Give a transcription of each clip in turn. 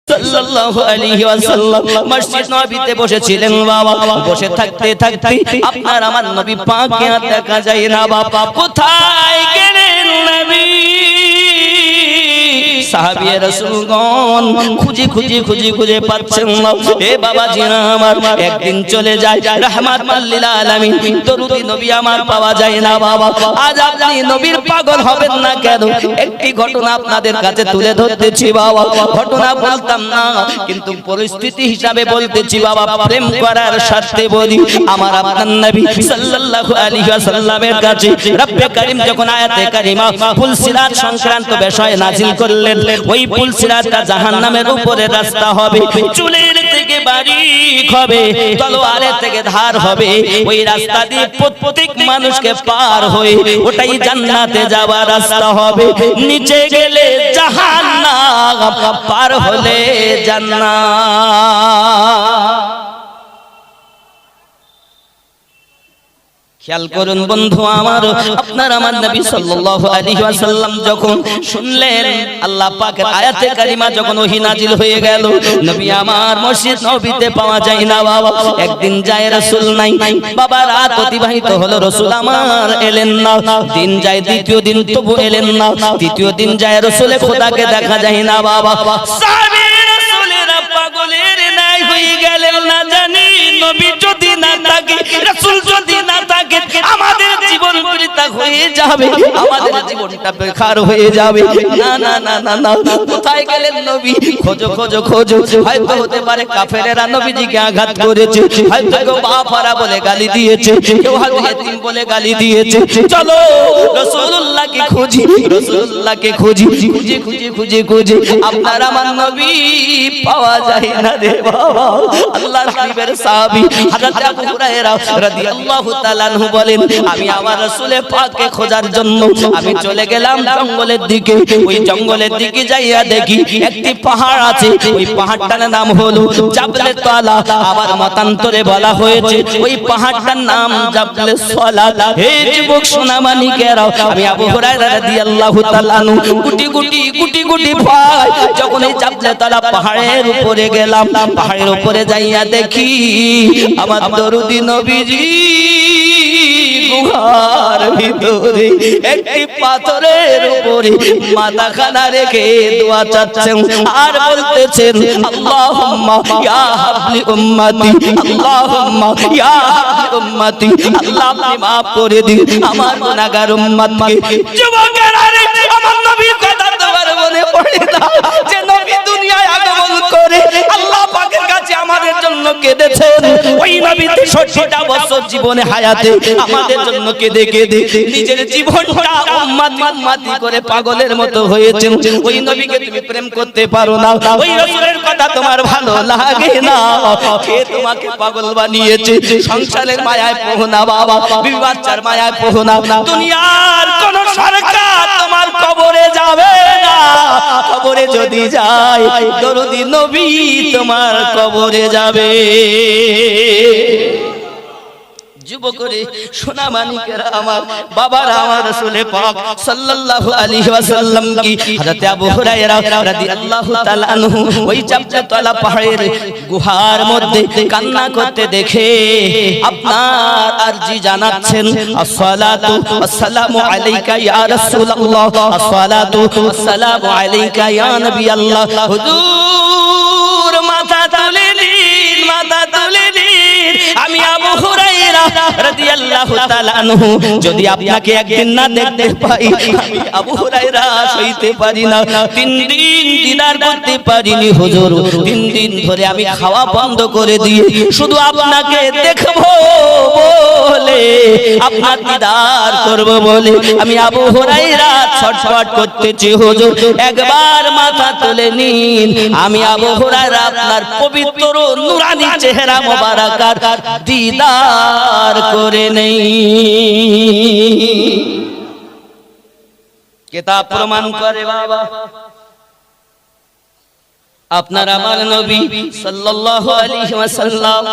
সাল্লাল্লাহু আলাইহি ওয়াসাল্লাম মসজিদ নববীতে বসেছিলেন বাবা। বসে থাকতে থাকতে আপনার আমার নবী পাককে আর দেখা যায় না বাবা। কোথায় গেলেন নবী? সাহাবী রাসূলগণ খুঁজে খুঁজে খুঁজে খুঁজে পাচ্ছেন না। এ বাবা জিনা আমার একদিন চলে যায় রাহমাতুল লিল আলামিন দরুদি নবী আমার পাওয়া যায় না বাবা। আজ আপনি নবীর পাগল হবেন না কেন? একটি ঘটনা আপনাদের কাছে তুলে ধরতেছি বাবা। ঘটনা বলতাম না কিন্তু পরিস্থিতি হিসাবে বলতেছি বাবা। প্রেম করার স্বার্থে বলি। আমার আপনার নবী সাল্লাল্লাহু আলাইহি ওয়াসাল্লামের কাছে রব্বে কারীম যখন আয়াতে কারিমা ফুলসিরাত সংক্রান্ত বিষয় নাযিল করলেন, ওই ফুলসিরাতটা জাহান্নামের উপরে রাস্তা হবে, চুলের থেকে বারিক হবে, তলোয়ারের থেকে ধার হবে। ওই রাস্তা দিয়ে প্রত্যেক মানুষকে পার হয়ে ওটাই জান্নাতে যাওয়ার রাস্তা হবে। নিচে গেলে জাহান্নাম, পার হলে জান্নাত। খেয়াল করুন বন্ধু আমার, আপনার আমার নবী সাল্লাল্লাহু আলাইহি ওয়াসাল্লাম যখন শুনলেন আল্লাহ পাকের আয়াতে কারিমা যখন ওহী নাজিল হয়ে গেল, নবী আমার মসজিদ নববীতে পাওয়া যায় না বাবা। একদিন যায় রাসূল নাই বাবা, রাত অতিবাহিত হলো, রাসূল আমার এলেন না। দিন যায়, দ্বিতীয় দিন তবু এলেন না। তৃতীয় দিন যায়, রাসূলে খোদাকে দেখা যায় না বাবা। সাহাবী রাসূলেরা পাগলের ন্যায় হয়ে গেলেন, না জানি নবী যদি না থাকে, রাসূল যদি না থাকে, আমাদের জীবন বৃথা হয়ে যাবে, আমাদের জীবনটা বেকার হয়ে যাবে। না না না না না, কোথায় গেলেন নবী? খোঁজো খোঁজো খোঁজো। হয়তো হতে পারে কাফেরেরা নবীজিকে আঘাত করেছে, হয়তো কেউ বাপারা বলে গালি দিয়েছে, কেউ হয়তো এতিম বলে গালি দিয়েছে। চলো রাসূলুল্লাহকে খুঁজি, রাসূলুল্লাহকে খুঁজি। খুঁজে খুঁজে খুঁজে খুঁজে আপনার আমার নবী পাওয়া যায় না রে বাবা। আল্লাহর হাবিবের সাহাবী হযরত আবু হুরায়রা রাদিয়াল্লাহু তাআলা আনহু বলেন, আমি আমার রাসূলের পাককে খোঁজার জন্য আমি চলে গেলাম জঙ্গলের দিকে। ওই জঙ্গলের দিকে যাইয়া দেখি একটি পাহাড় আছে, ওই পাহাড়টার নাম হলো জাবলে তালা। আবার মতান্তরে বলা হয়েছে ওই পাহাড়টার নাম জাবলে সালাত। হে যুবক সোনামানিকেরা, আমি আবু হুরায়রা রাদিয়াল্লাহু তাআলা আনহু গুটি গুটি গুটি গুটি ভাই যখন এই জাবলে তালা পাহাড়ের উপরে গেলাম, পাহাড়ের উপরে যাইয়া দেখি আমার দরুদি নবীজি গুহার ভিতরে একটি পাথরের উপরে মাথাখানা রেখে দোয়া চাচ্ছেন আর বলতেছেন, আল্লাহুম্মা ইয়া হাবলি উম্মতি, আল্লাহুম্মা ইয়া হাবলি উম্মতি, আল্লাহ আপনি maaf করে দিন আমার গুনাহগার উম্মতকে। যুবকেরা রে, আমার নবীর কথা তোমার মনে পড়ে না যে নবী দুনিয়ায় আগমন করে আল্লাহ পাকের কাছে আমাদের জন্য কেঁদেছেন। ওই নবী ৬৩টা বছর জীবনে হায়াতে আমাদের জন্য কেঁদে কেঁদে নিজের জীবনটা উম্মতি উম্মতি করে পাগলের মতো হয়েছেন। ওই নবীকে তুমি প্রেম করতে পারো না, ওই রাসূলের কথা তোমার ভালো লাগে না, কে তোমাকে পাগল বানিয়েছে? সংসারের মায়ায় পড়ো না বাবা, বিবি বাচ্চার মায়ায় পড়ো না। দুনিয়ার কোন সরকার তোমার কবরে যাবে না, কবরে যদি যায় দরুদি নবী তোমার কবরে যাবে। যুবকরে সোনামানিকেরা আমার, বাবারা আমার রাসূলে পাক সাল্লাল্লাহু আলাইহি ওয়াসাল্লাম কি হযরত আবু হুরায়রা রাদিয়াল্লাহু তাআলা আনহু ওই জাবলে তালা পাহাড়ের গুহার মধ্যে কান্না করতে দেখে আপনার আরজি জানাচ্ছেন, আসসালাতু ওয়াসসালামু আলাইকা ইয়া রাসূলুল্লাহ, আসসালাতু ওয়াসসালামু আলাইকা ইয়া নবী আল্লাহ। হুজুর মাথা তুলে নিন, মাথা তুলে নিন। আমি আবু হুরায়রা রাদিয়াল্লাহু তাআলা আনহু যদি আপনাকে একদিন না দেখতে পাই, আমি আবু হুরায়রা সইতে পারি না। 3 দিন দিদার করতে পারিনি হুজুর, 3 দিন ধরে আমি খাওয়া বন্ধ করে দিয়ে শুধু আপনাকে দেখবো বলে, আপনার দিদার করব বলে আমি আবু হুরায়রা ছটফট করতেছি। হুজুর একবার মাথা তুলে নিন, আমি আবু হুরায়রা আপনার পবিত্র নূরানি চেহারা মোবারকার দিদার করে নেই। কিতাব প্রমাণ করে বাবা, আপনার আমার নবী সাল্লাল্লাহু আলাইহি ওয়াসাল্লাম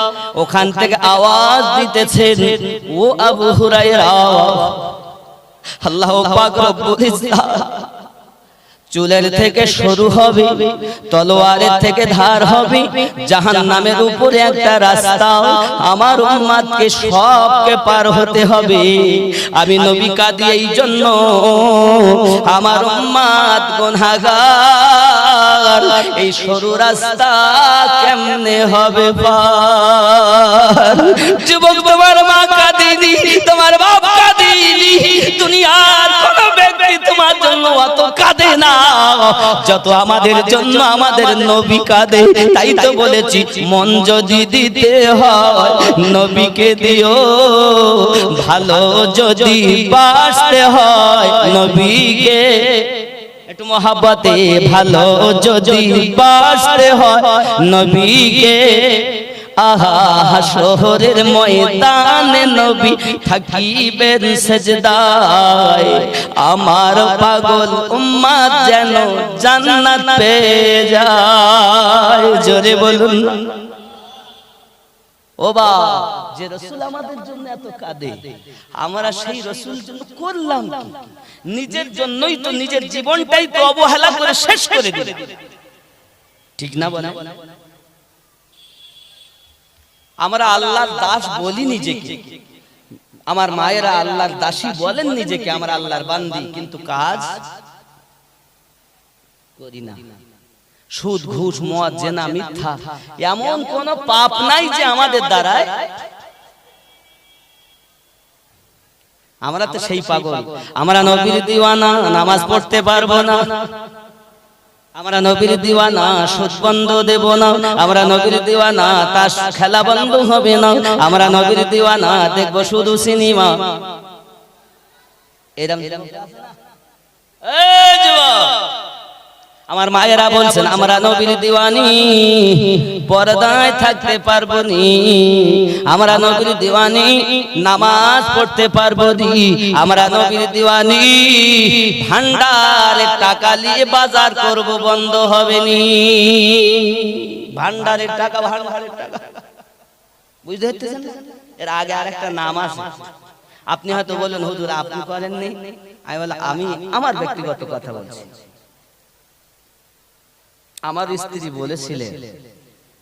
ওখান থেকে আওয়াজ দিতেছেন, ও আবু হুরায়রা, আল্লাহ পাক রব্বুল ইজ্জত চুলের থেকে শুরু হবে, তলোয়ারের থেকে ধার হবে, জাহান্নামের উপরে একটা রাস্তা, আমার উম্মতকে সবকে পার হতে হবে। আমি নবী কাঁদি এই জন্য, আমার উম্মত গুনাহগার, এই সরু রাস্তা কেমনে হবে পার? যুবক, তোমার মা কাঁদিনি, তোমার বাপ কাঁদিনি, দুনিয়ার কোন ব্যক্তি তোমার জন্য অত কাঁদে না যত আমাদের জন্য আমাদের নবী কাঁদে। তাই তো বলেছি, মন যদি দিতে হয় নবীকে দিও, ভালো যদি বাসতে হয় নবীকে, একটু মহাব্বতে ভালো যদি বাসতে হয় নবীকে। আহা হাসরের ময়দানে নবী থাকিবেন সেজদায়, আমার পাগল উম্মত যেন জান্নাত পেয়ে যায়। জোরে বলুন। ও বা, যে রাসূল আমাদের জন্য এত কাঁদে, আমরা সেই রাসূল জন্য করলাম কি? নিজের জন্যই তো, নিজের জীবনটাই তো অবহেলা করে শেষ করে দিল, ঠিক না বলে? আমরা আল্লাহর দাস বলি নিজেকে, আমার মায়েরা আল্লাহর দাসী বলেন নিজেকে, আমরা আল্লাহর বান্দি, কিন্তু কাজ করি না। সুদ, ঘুষ, মদ, জেনা, মিথ্যা, এমন কোন পাপ নাই যে আমাদের দ্বারায়। আমরা তো সেই পাগল, আমরা নবীর দিওয়ানা, নামাজ পড়তে পারবো না। আমরা নবীর দিওয়ানা, সুদ বন্ধ দেব না। আমরা নবীর দিওয়ানা, তাস খেলা বন্ধ হবে না। আমরা নবীর দিওয়ানা, দেখবো শুধু সিনেমা। এরকম আমার মায়েরা বলছেন, আমরা নবীর দিওয়ানি, পর্দায় থাকতে পারবো নি। আমরা নবীর দিওয়ানি, নামাজ পড়তে পারবো নি। আমরা নবীর দিওয়ানি, ভান্ডারের টাকা নিয়ে বাজার করব, বন্ধ হবে নি। ভান্ডারের টাকা, ভান্ডারের টাকা, বুঝতে পারছেন? এর আগে আরেকটা নাম আছে। আপনি হয়তো বলেন, হুজুর আপনি করেননি। আমি বললাম, আমি আমার ব্যক্তিগত কথা বলছি। আমার স্ত্রী বলেছিলেন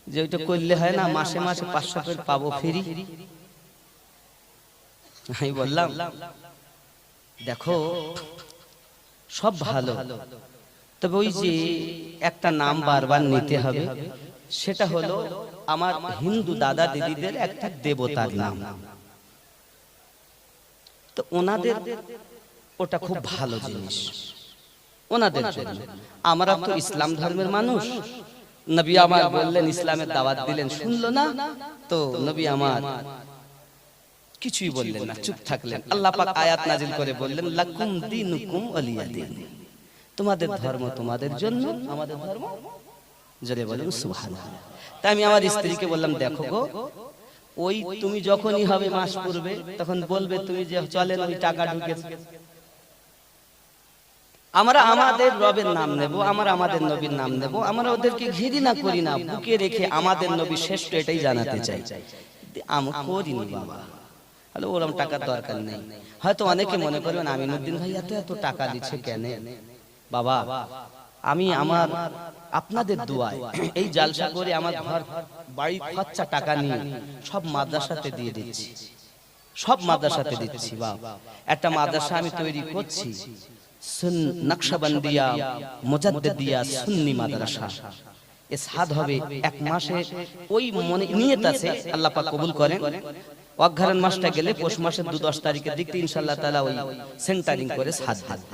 যে ওইটা করলে হয় না, মাসে মাসে 500 করে পাবো ফ্রি। আমি বললাম, দেখো সব ভালো, তবে ওই যে একটা নাম বারবার নিতে হবে, সেটা হলো আমার হিন্দু দাদা দিদিদের একটা দেবতার নাম। তো ওনাদের ওটা খুব ভালো জিনিস ওনাদের জন্য। আমরা তো ইসলাম ধর্মের মানুষ। নবী আমার বললেন, ইসলামের দাওয়াত দিলেন, শুনলো না তো নবী আমার কিছুই বললেন না, চুপ থাকলেন। আল্লাহ পাক আয়াত নাজিল করে বললেন, লাকুম দীনুকুম ওয়ালিয়া দীন, তোমাদের ধর্ম তোমাদের জন্য, আমাদের ধর্ম। জোরে বলুন সুবহানাল্লাহ। তাই আমি আমার স্ত্রীকে বললাম, দেখো গো, ওই তুমি যখনই হবে মাস পূর্বে, তখন বলবে তুমি যে চলেন ওই টাকা ঢুকেছে। আমরা আমাদের রবের নাম নেব, আমরা আমাদের নবীর নাম নেব। আমরা ওদেরকে ঘৃণা করি না, বুকে রেখে আমাদের নবী শ্রেষ্ঠ এটাই জানাতে চাই। আমি করিনি বাবা, তাহলে ওরকম টাকার দরকার নেই। হয়তো অনেকে মনে করবেন, আমিনুদ্দিন ভাই এত এত টাকা দিচ্ছে কেন? বাবা, আমি আমার আপনাদের দোয়ায় এই জালসা করে আমার ঘর বাড়ি খরচা টাকা নিয়ে সব মাদ্রাসাতে দিয়ে দিচ্ছি, সব মাদ্রাসাতে দিচ্ছি। বাবা, একটা মাদ্রাসা আমি তৈরি করছি, নকশবন্দিয়া মুজাদ্দিদিয়া সুন্নি মাদ্রাসা। এ সাদ হবে 1 মাসে, ওই মনে নিয়ত আছে, আল্লাহ পাক কবুল করেন। অঘ্রান মাসটা গেলে পৌষ মাসের 2-10 তারিখের দিকে ইনশাআল্লাহ তাআলা ওই সেন্টারিং করে সাদ হবে।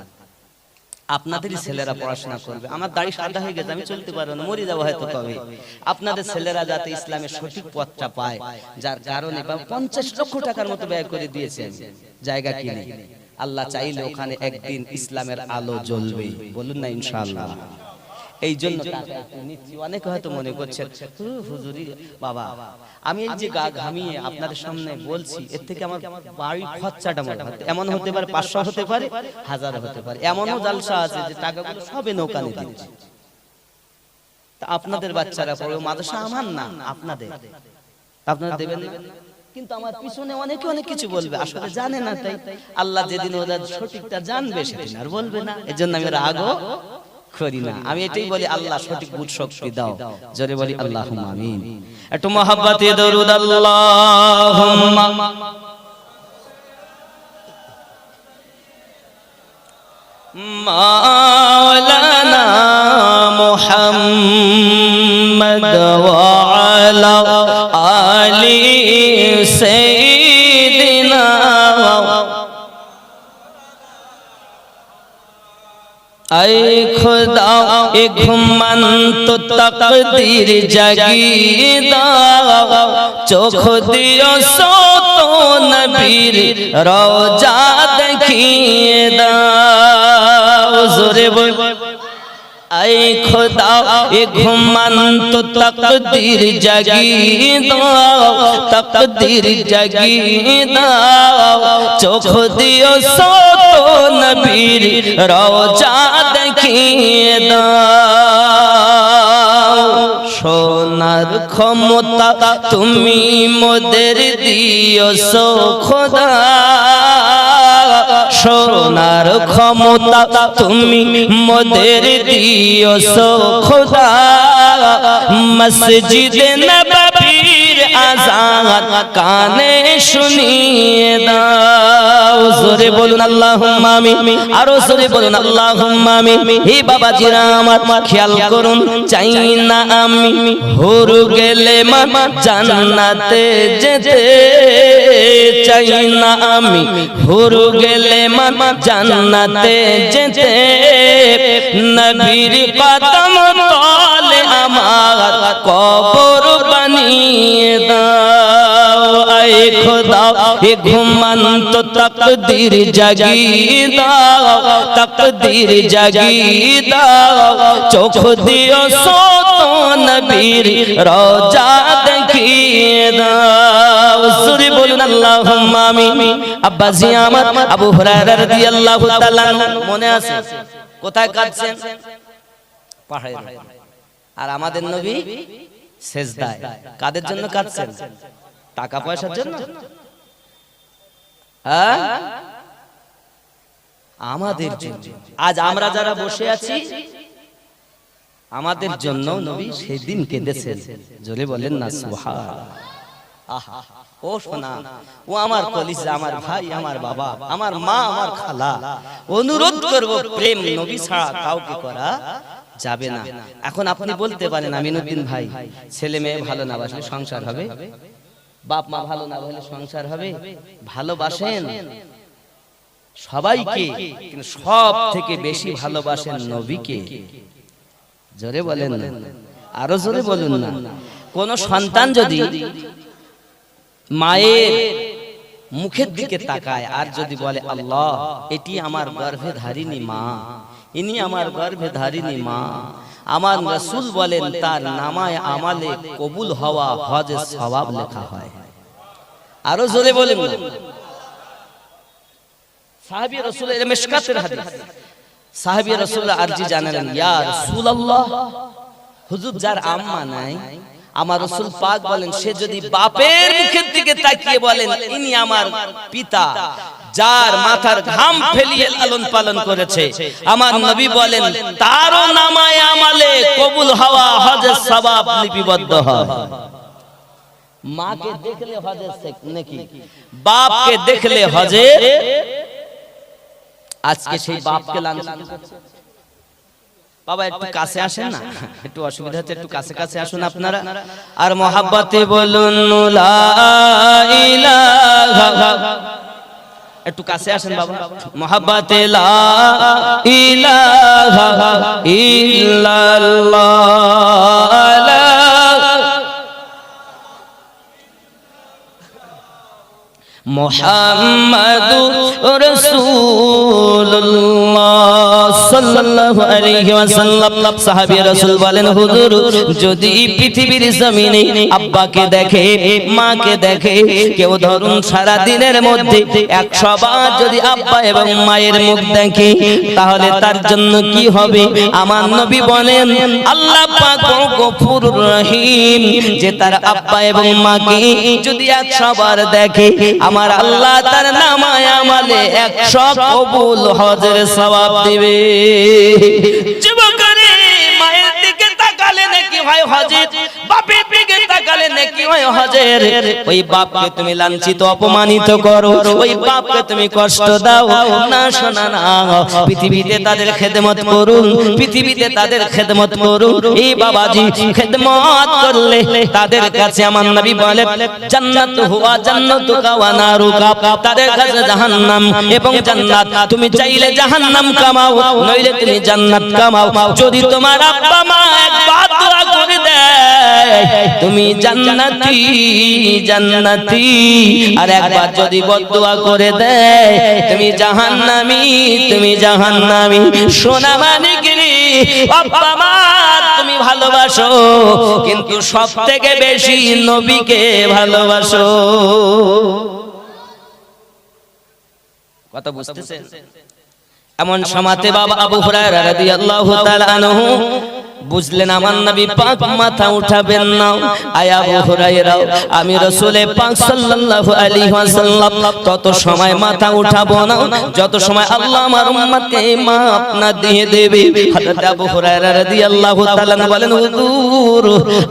আপনাদেরই ছেলেরা পড়াশোনা করবে। আমার দাড়ি সাদা হয়ে গেছে, আমি চলতে পারবো না, মরে যাবো হয়তো। তবে আপনাদের ছেলেরা যাতে ইসলামের সঠিক পথটা পায়, যার কারণে 50 লক্ষ টাকার মতো ব্যয় করে দিয়েছেন জায়গা কিনে। আল্লাহ চাইলে ওখানে একদিন ইসলামের আলো জ্বলবে, বলুন না ইনশাআল্লাহ। এই জন্য অনেকে হয়তো মনে করছেন, হুজুরি বাবা, আমি এই যে গা ঘামিয়ে আপনাদের সামনে বলছি, এর থেকে আমার বাড়ি খরচাটা মনে হয় এমন হতে পারে 500 হতে পারে, 1000 হতে পারে। এমনও জালসা আছে যে টাকাগুলো সবে নৌকানে দিচ্ছে। তা আপনাদের বাচ্চারা পড়ে মাদ্রাসা, আমার না আপনাদের, আপনারা দেবেন না। কিন্তু আমার পিছনে অনেকে অনেক কিছু বলবে, আসলে জানে না। তাই আল্লাহ যেদিন ওদের সঠিকটা জানবে সেদিন আর বলবে না। এজন্য আমি রাগও করি না। আমি এটাই বলি আল্লাহ সঠিক বুঝ শক্তি দাও, জোরে বলি আল্লাহুম্মা আমিন। একটু মহব্বতে দরুদ আল্লাহুম্মা মাওলানা মুহাম্মদ ওয়া আলা আলি সাইয়্যিদিনা ऐ खुदा एक मन तो तकदीर जगीदा चोख दियो सो तो नबीर रोजा देखिए दाओ जोरे बोल ऐ खुदा एक मन तो तकदीर जगीदा तकदीर जगीदा चोख दियो सो तो नबीर रोजा देखिए दाओ সোনার ক্ষমতা তুমি মোদের দিও সো খোদা সোনার ক্ষমতা তুমি মোদের দিও সো খোদা মসজিদে নববীর আযান কানে শুনিয়ে দাও জোরে বলুন আল্লাহুম্মা আমিন আরো জোরে বলুন আল্লাহুম্মা আমিন হে বাবাজিরা আমার খেয়াল করুন চাই না আমি হুর গেলে মা জান্নাতে যেতে চাই না আমি হুর গেলে মা জান্নাতে যেতে নবীর কদম তলে আমার কবর বানিয়ে দাও আয় খোদা এ ঘুমন্ত তাকদীর জাগিয়ে দাও তাকদীর জাগিয়ে দাও চোখ দিও সো নবীর রওজা দেখিয়ে দাও সুরে বলুন আল্লাহুম্মা আমিন আব্বাজি আমার আবু হুরায়রা রাদিয়াল্লাহু তাআলা মনে আছে কোথায় কাঁদছেন পাহাড়ে আর আমাদের নবী সেজদায় কাদের জন্য কাঁদছেন টাকা পয়সার জন্য হ্যাঁ আমাদের জন্য আজ আমরা যারা বসে আছি আমাদের জন্য নবী সেদিন কেঁদেছেন জোরে বলেন না সুবহানাল্লাহ ও সোনা ও আমার কলিজা আমার ভাই আমার বাবা আমার মা আমার খালা অনুরোধ করব প্রেম নবী ছাড়া কাউকে করা যাবে না এখন আপনি বলতে পারেন আমিনুদ্দিন ভাই ছেলে মেয়ে ভালো না বাসলে সংসার হবে বাপ মা ভালো না হলে সংসার হবে ভালোবাসেন সবাইকে কিন্তু সব থেকে বেশি ভালোবাসেন নবীকে জোরে বলেন না আরো জোরে বলুন না কোন সন্তান যদি মায়ের মুখের দিকে তাকায় আর যদি বলে আল্লাহ এটি আমার গর্ভে ধারিনী মা ইনি আমার গর্ভে ধারিনী মা আমার রাসূল বলেন তার নামায়ে আমালে কবুল হওয়া হজের সওয়াব লেখা হয় আরো জোরে বলেন না সাহাবী রাসূলের মিশকাতের হাদিস সাহাবী রাসূল আরজি জানালেন ইয়া রাসূলুল্লাহ হুজুর যার আম্মা নাই আমার রাসূল পাক বলেন সে যদি বাপের মুখের দিকে তাকিয়ে বলেন ইনি আমার পিতা যার মাথার ঘাম ফেলিয়ে লালন পালন করেছে আমার নবী বলেন তারও নামায়ে আমালে কবুল হওয়া হজের সওয়াব লিপিবদ্ধ হয় মাকে দেখলে হজের নেকি বাপকে দেখলে হজের আজকে সেই বাপকে লাঞ্ছিত করছে বাবা একটু কাছে আসেন না একটু অসুবিধা হচ্ছে একটু কাছে কাছে আসুন আপনারা আর মহব্বতে বলুন লা ইলাহা একটু কাছে আসেন বাবা মহব্বতে লা ইলাহা ইল্লাল্লাহ মুহাম্মাদুর রাসূলুল্লাহ সাল্লাল্লাহু আলাইহি ওয়াসাল্লাম সাহাবী রাসূল বলেন হুজুর যদি পৃথিবীর জমিনে আব্বাকে দেখে মাকে দেখে কেউ ধরুন সারা দিনের মধ্যে 100 বার যদি আব্বা এবং মায়ের মুখ দেখে তাহলে তার জন্য কি হবে আমার নবী বলেন আল্লাহ পাক গফুরুর রহিম যে তার আব্বা এবং মাকে যদি 100 বার দেখে আমার আল্লাহ তার নামায়ে আমালে 100 কবুল হজের সওয়াব দিবে যুবকের হয় হজের, বাপের দিকে তাকালে নেকি হয় হজের। ওই বাপকে তুমি লাঞ্ছিত অপমানিত করো, ওই বাপকে তুমি কষ্ট দাও না, শোনা না, পৃথিবীতে তাদের খেদমত করুন, পৃথিবীতে তাদের খেদমত করুন। এই বাবাজি খেদমত করলে তাদের কাছে আমার নবী বলে জান্নাত হুয়া জান্নাতুকা ওয়া নারুকা, তাদের কাছে জাহান্নাম এবং জান্নাত। তুমি চাইলে জাহান্নাম কামাও, নইলে তুমি জান্নাত কামাও। যদি তোমার আব্বা মা একবার দোয়া করে দেয় তুমি জান্নাতি জান্নাতি, আর একবার যদি বদদুয়া করে দেয় তুমি জাহান্নামী তুমি জাহান্নামী। সোনা মানিকরি আব্বা মা তুমি ভালোবাসো, কিন্তু সবথেকে বেশি নবীকে ভালোবাসো। কথা বুঝতেছেন? এমন সমাতে বাবা আবু হুরায়রা রাদিয়াল্লাহু তাআলা আনহু বুঝলেন আমার নবী পাক মাথা উঠাবেন না। আয় আবু হুরায়রা, আমি রাসূলে পাক সাল্লাল্লাহু আলাইহি ওয়াসাল্লাম তত সময় মাথা উঠাবো না যত সময় আল্লাহ আমার উম্মতকে মাফ না দিয়ে দেবে। হযরত আবু হুরায়রা রাদিয়াল্লাহু তাআলা বলেন, হুজুর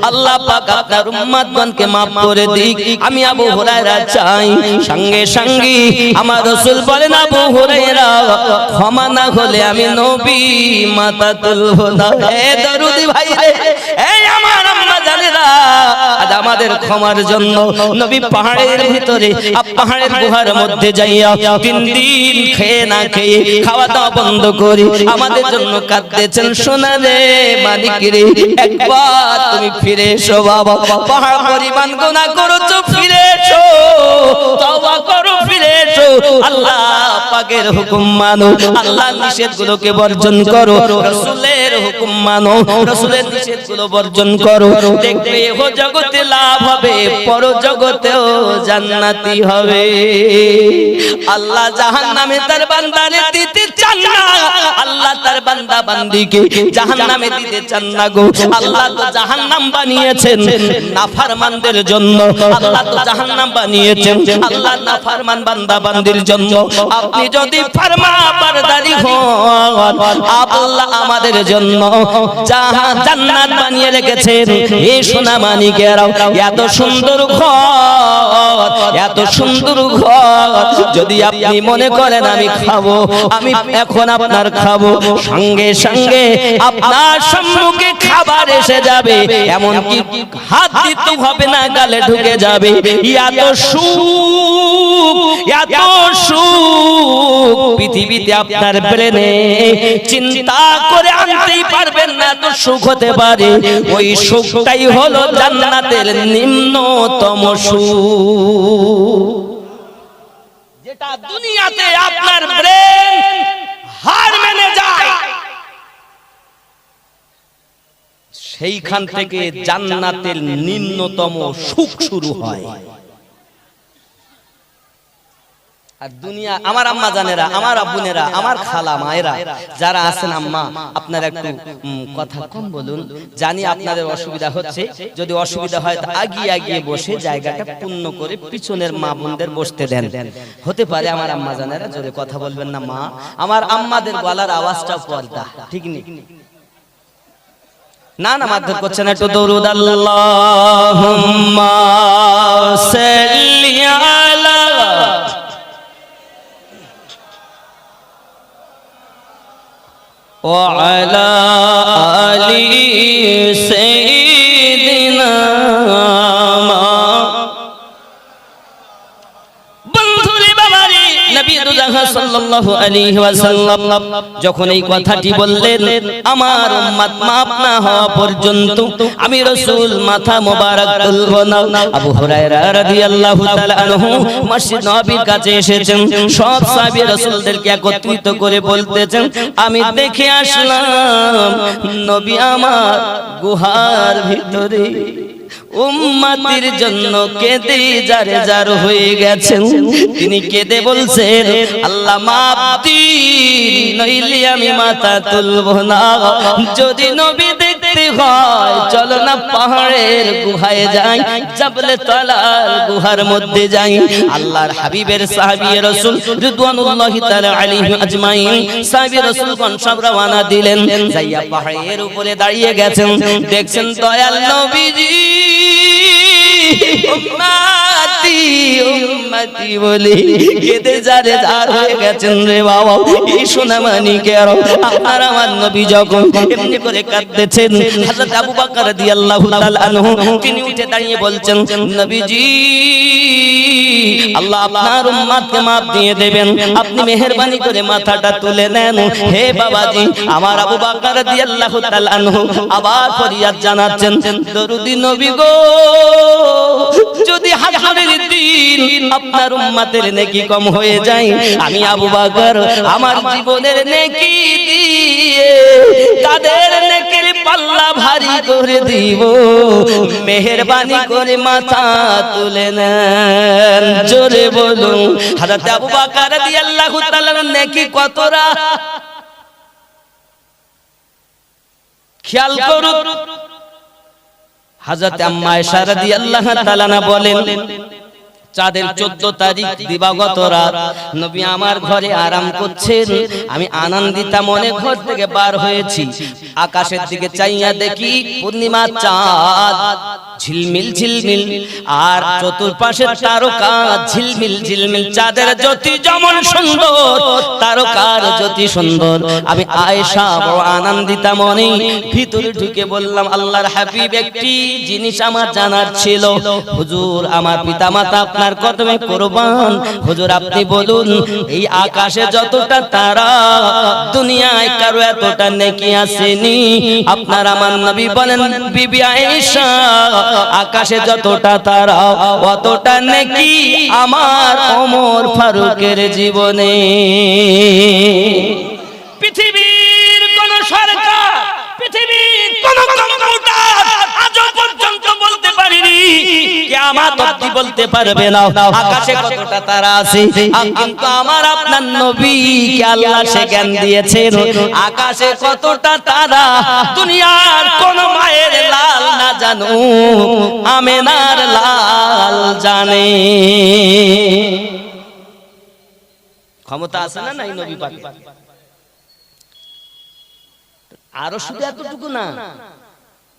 আল্লাহ পাক আপনার উম্মতগণকে মাফ করে দিক, আমি আবু হুরায়রা চাই। সঙ্গে সঙ্গে আমার রাসূল বলেন, আবু হুরায়রা ক্ষমা না হলে আমি নবী মাথা তুলব না। দরুদি ভাই রে, এই আমার আম্মা জানেরা, আজ আমাদের ক্ষমার জন্য নবী পাহাড়ের ভিতরে পাহাড়ের গুহার মধ্যে যাইয়া 3 দিন খেয়ে না খেয়ে খাওয়া দাওয়া বন্ধ করে আমাদের জন্য কাঁদতেছেন। শোনা রে মালিক রে, একবার তুমি ফিরে এসো বাবা, পাহাড় পরিমাণ গুনাহ করেছো, ফিরে এসো, তওবা করো, ফিরে এসো, আল্লাহ পাকের হুকুম মানো, আল্লাহর নিষেধগুলোকে বর্জন করো, রাসূলের হুকুম মানো, রাসূলের নিষেধগুলো বর্জন করো। দেখবে ও জগতে লাভ হবে, পর জগতেও জান্নাতি হবে। আল্লাহ জাহান্নামে তার বান্দারে দিতে চান না, আল্লাহ তার বান্দা বান্দিকে জাহান্নামে দিতে চান না গো। আল্লাহ তো জাহান্নাম বানিয়েছেন নাফরমানদের জন্য, আল্লাহ তো জাহান্নাম বানিয়েছেন আল্লাহ নাফরমান বান্দা বান্দির জন্য। আপনি যদি ফরমাবরদারি হন, আল্লাহ আমাদের জন্য জান্নাত বানিয়ে রেখেছেন। এই সোনা মানিকেরাও, এত সুন্দর ঘর, এত সুন্দর ঘর, যদি আপনি মনে করেন আমি খাবো, আমি এখন আপনার খাবো, সঙ্গে সঙ্গে আপনার সম্মুখে খাবার এসে যাবে, এমন কি হাত দিতে হবে না, গালে ঢুকে যাবে। এত সুখ, এত সুখ পৃথিবীতে আপনার ব্রেনে চিন্তা করে আনতেই পারবেন না, এত সুখ হতে পারে। ওই সুখটাই হলো জান্নাতের নিম্নতম সুখ, যেটা দুনিয়াতে আপনার ব্রেন হার মেনে যায়, সেইখান থেকে জান্নাতের নিম্নতম সুখ শুরু হয়। আর দুনিয়া, আমার আম্মা জানেরা, আমার আব্বুনেরা, আমার খালা মায়েরা যারা আছেন, আম্মা আপনারা একটু কথা কম বলুন, জানি আপনাদের অসুবিধা হচ্ছে। যদি অসুবিধা হয় তো আগিয়ে আগিয়ে বসে জায়গাটা পূর্ণ করে পিছনের মা বোনদের বসতে দেন। হতে পারে আমার আম্মা জানেরা জোরে কথা বলবেন না, মা আমার আম্মাদের গলার আওয়াজটা পর্দা, ঠিক নেই না, না মারধর করছে না, একটু দরুদ আল্লাহুম্মা সাল্লি আলা وعلى آل سيدنا সাল্লাল্লাহু আলাইহি ওয়াসাল্লাম যখন এই কথাটি বললেন, আমার উম্মত মাফ না হওয়া পর্যন্ত আমি রাসূল মাথা মোবারক তুলব না। আবু হুরায়রা রাদিয়াল্লাহু তাআলা আনহু মসজিদ নববীর কাছে এসেছেন, সব সাহাবী রাসূলদেরকে একত্রিত করে বলতেছেন, আমি দেখে আসলাম নবী আমার গুহার ভিতরে উম্মতের জন্য কেঁদে জারে জার হয়ে গেছেন। তিনি কেঁদে বলছেন, আল্লাহ মাফ দিন, নইলে আমি মাথা তুলব না। যদি নবী দেখতে যেতে হয় চলো না পাহাড়ের গুহায় যাই, জাবলে তলার গুহার মধ্যে যাই। আল্লাহর হাবিবের সাহাবী রাসূল রিদওয়ানুল্লাহি তাআলা আলাইহি আজমাইন সাহাবী রাসূলগণ সব রওনা দিলেন, যাইয়া পাহাড়ের উপরে দাঁড়িয়ে গেছেন। দেখছেন দয়াল নবীজি উম্মতি উম্মতি বলে কেঁদে যারে যার হয়ে গেছেন রে বাবা। এই সোনামানিকের আপনার আমার নবী যখন এমনি করে কাঁদতেছেন, হযরত আবু বকর রাদিয়াল্লাহু তাআলা আনহু তিনি উঠে দাঁড়িয়ে বলছেন, নবীজি আল্লাহ আপনার উম্মতকে মাফ দিয়ে দেবেন, আপনি মেহেরবানি করে মাথাটা তুলে নেন। হে বাবাজি, আমার আবু বকর রাদিয়াল্লাহু তাআলা আনহু আবার ফরিয়াদ জানাচ্ছেন, দরুদি নবী গো, যদি হাসরের দিন আপনার উম্মতের নেকি কম হয়ে যায়, আমি আবু বকর আমার জীবনের নেকি দিয়ে কাদের নেকির পাল্লা ভারী করে দিব, মেহেরবানি করে মাথা তুলে নেন। জোরে বলুন হযরত আবু বকর রাদিয়াল্লাহু তাআলার নেকি কতরা খেয়াল করুন। হযরত আম্মা আয়েশা রাদিয়াল্লাহু তাআলা বলেন, চাঁদের 14 তারিখ দিবাগত রাত নবী আমার ঘরে আরাম করছেন, আমি আনন্দিতা মনে ঘর থেকে বার হয়েছি। আকাশের দিকে চাইয়া দেখি পূর্ণিমা চাঁদ ঝিলমিল ঝিলমিল, আর চতুর্পাশের তারকা ঝিলমিল ঝিলমিল। চাঁদের জ্যোতি যেমন সুন্দর, তারকার জ্যোতি সুন্দর। আমি আয়েশা বড় আনন্দিতা মনে ভিতরে ঢুকে বললাম, আল্লাহর হাবিব একটি জিনিস আমার জানার ছিল। হুজুর, আমার পিতামাতা আপনার কদমে কুরবান। হুজুর আপনি বলুন, এই আকাশে যতটা তারা, দুনিয়ায় কারো এতটা নেকি আসেনি। আপনার আমার নবী বলেন, বিবি আয়েশা, আকাশে যতটা তারা অতটা নেকি আমার ওমর ফারুকের জীবনে। পৃথিবীর কোন সরকার, পৃথিবীর কোন কম্পিউটার আজ পর্যন্ত বলতে পারেনি, কিয়ামত অবধি বলতে পারবে না আকাশে কতটা তারা আছে। কিন্তু আমার আপনার নবীকে আল্লাহ সে জ্ঞান দিয়েছেন, আকাশে কতটা তারা দুনিয়ার কোন মায়ের লাল না জানো, আমেনার লাল জানে। ক্ষমতা আছে না নাই নবী পাক? আরো শুধু এতটুকু না,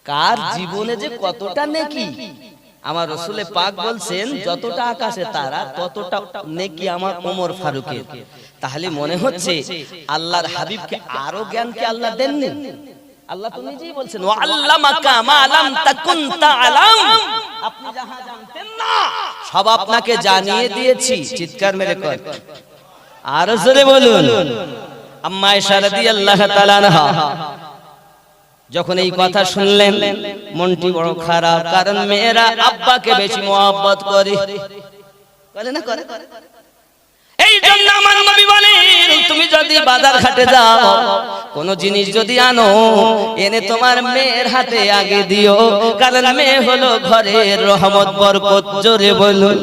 কার জীবনে যে কতটা নেকি আমার রাসূল পাক বলছেন, যতটা আকাশে তারা ততটা নেকি আমার ওমর ফারুকের। তাহলে মনে হচ্ছে আল্লাহর হাবিবকে আরো জ্ঞান কি আল্লাহ দেননি? আল্লাহ তো নিজেই বলছেন, ওয়া আল্লামাকা মা লাম তাকুন তাআলাম, আপনি যাহা জানতেন না সব আপনাকে জানিয়ে দিয়েছি। চিৎকার মেরে কর, আরো জোরে বলুন। আম্মা আয়েশা রাদিয়াল্লাহু তাআলা আনহা যখন এই কথা শুনলেন, মনটি বড় খারাপ, কারণ মেয়েরা আব্বাকে বেশি মহব্বত করে না করে? এই জন্য আমার নবী বলেন, তুমি যদি বাজার ঘাটে যাও, কোন জিনিস যদি আনো, এনে তোমার মেয়ের হাতে আগে দিও, কারণ মেয়ে হলো ঘরের রহমত বরকত। জোরে বলুন।